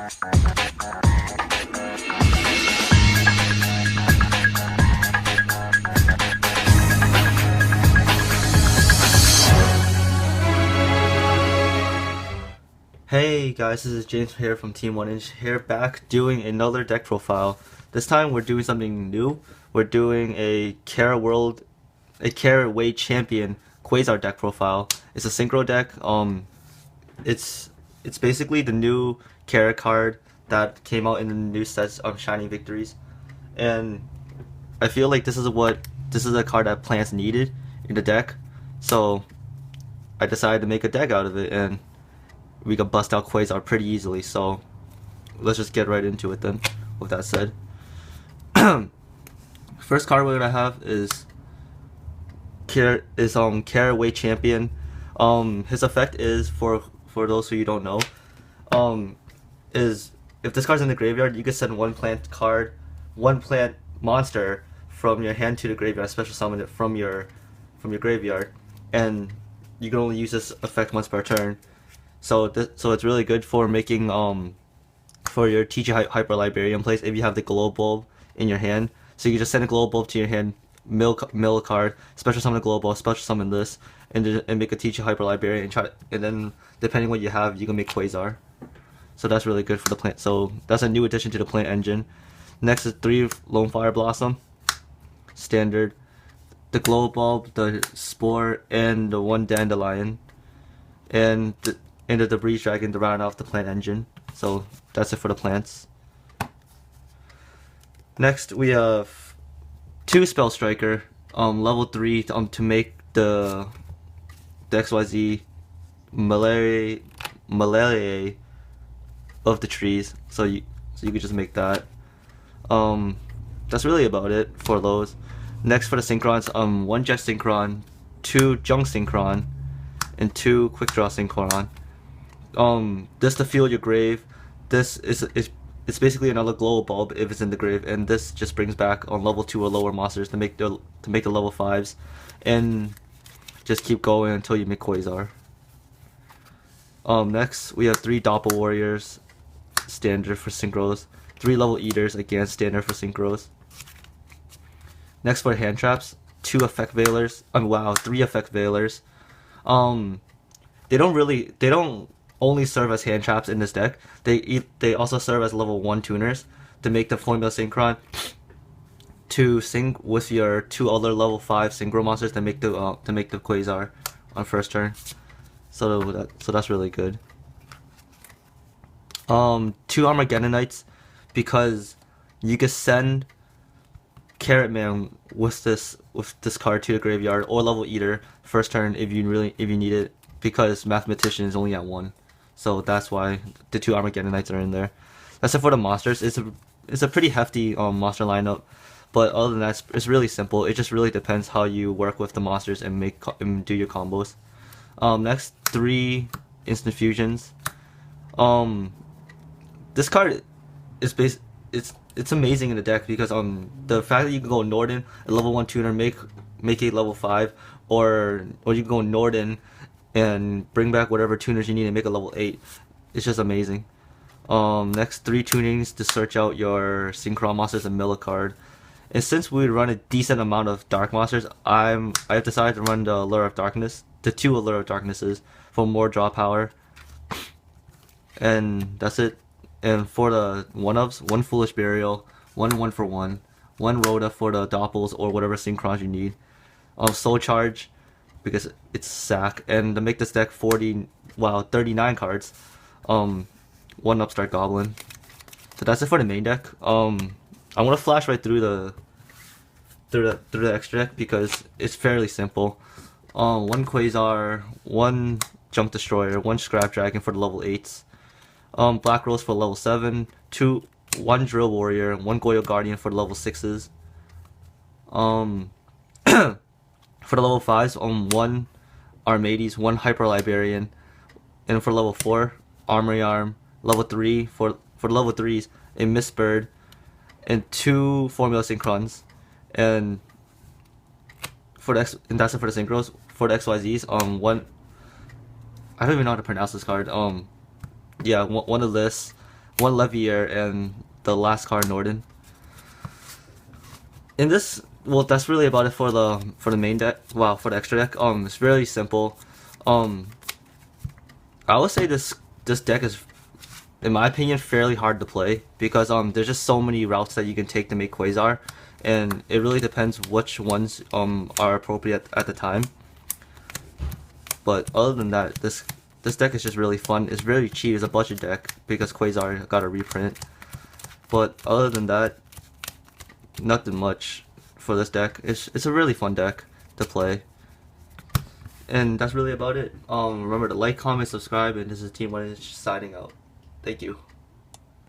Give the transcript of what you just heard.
Hey guys, this is James here from Team 1 Inch, here back doing another deck profile. This time we're doing something new. We're doing a Kara Weight Champion Quasar deck profile. It's a synchro deck. It's basically the new Kara card that came out in the new sets of Shining Victories, and I feel like this is a card that plants needed in the deck. So I decided to make a deck out of it, and we can bust out Quasar pretty easily, so let's just get right into it then, with that said. First card we're gonna have is Kara Weight Champion. His effect is, for those who you don't know, is if this card's in the graveyard, you can send one plant monster from your hand to the graveyard, special summon it from your graveyard, and you can only use this effect once per turn. So it's really good for making for your teacher Hyper Librarian plays if you have the glow bulb in your hand. So you can just send a glow bulb to your hand, mill a card, special summon a glow bulb, special summon this, and make a teacher Hyper Librarian, and then depending what you have, you can make Quasar. So that's really good for the plant. So that's a new addition to the plant engine. Next is 3 Lone Fire Blossom, standard, the glow bulb, the spore, and the 1 dandelion, and the debris dragon to round off the plant engine. So that's it for the plants. Next we have 2 Spell Striker, level 3, to make the XYZ malaria of the trees. So you could just make that. That's really about it for those. Next for the Synchrons, 1 Jet Synchron, 2 Junk Synchron, and 2 Quick Draw Synchron. This to fill your grave. This is basically another glow bulb if it's in the grave, and this just brings back on level 2 or lower monsters to make the level 5s, and just keep going until you make Quasar. Next we have 3 Doppel Warriors, standard for synchros. 3 level eaters, again standard for synchros. Next for hand traps, 2 effect veilers. 3 effect veilers. They don't only serve as hand traps in this deck. They also serve as level 1 tuners to make the Formula Synchron to sync with your 2 other level 5 synchro monsters to make the Quasar on first turn. So that's really good. 2 Armageddonites, because you can send Carrot Man with this card to the graveyard, or level eater first turn if you need it, because Mathematician is only at 1. So that's why the 2 Armageddonites are in there. That's it for the monsters. It's a pretty hefty monster lineup, but other than that, it's really simple. It just really depends how you work with the monsters and do your combos. Next, 3 instant fusions. This card is it's amazing in the deck, because the fact that you can go Norden, a level 1 tuner, make a level 5, or you can go Norden and bring back whatever tuners you need and make a level 8. It's just amazing. Next, 3 tunings to search out your synchron monsters and mill a card. And since we run a decent amount of dark monsters, I've decided to run the Allure of Darkness, the 2 Allure of Darknesses, for more draw power. And that's it. And for the 1-ups, 1 Foolish Burial, 1 1-for-1, 1 Rhoda for the Doppels or whatever synchrons you need. Soul Charge, because it's sack, and to make this deck 39 cards. 1 Upstart Goblin. So that's it for the main deck. I'm gonna flash right through the extra deck because it's fairly simple. 1 Quasar, 1 Junk Destroyer, 1 Scrap Dragon for the level 8s. Black Rose for level 7, 1 Drill Warrior, 1 Goyo Guardian for the level 6s. For the level 5s, 1 Armades, 1 Hyper Librarian, and for level 4, Armory Arm. Level 3 for the level 3s, a Miss Bird, and 2 Formula Synchrons, and that's it for the synchros. For the XYZs, 1, I don't even know how to pronounce this card. Yeah, one of this, 1 Levier, and the last card Norden. In this, well, that's really about it for the main deck. Wow, for the extra deck, it's really simple. I would say this deck is, in my opinion, fairly hard to play because there's just so many routes that you can take to make Quasar, and it really depends which ones are appropriate at the time. But other than that, this deck is just really fun. It's really cheap. It's a budget deck because Quasar got a reprint. But other than that, nothing much for this deck. It's a really fun deck to play. And that's really about it. Remember to like, comment, subscribe, and this is Team One signing out. Thank you.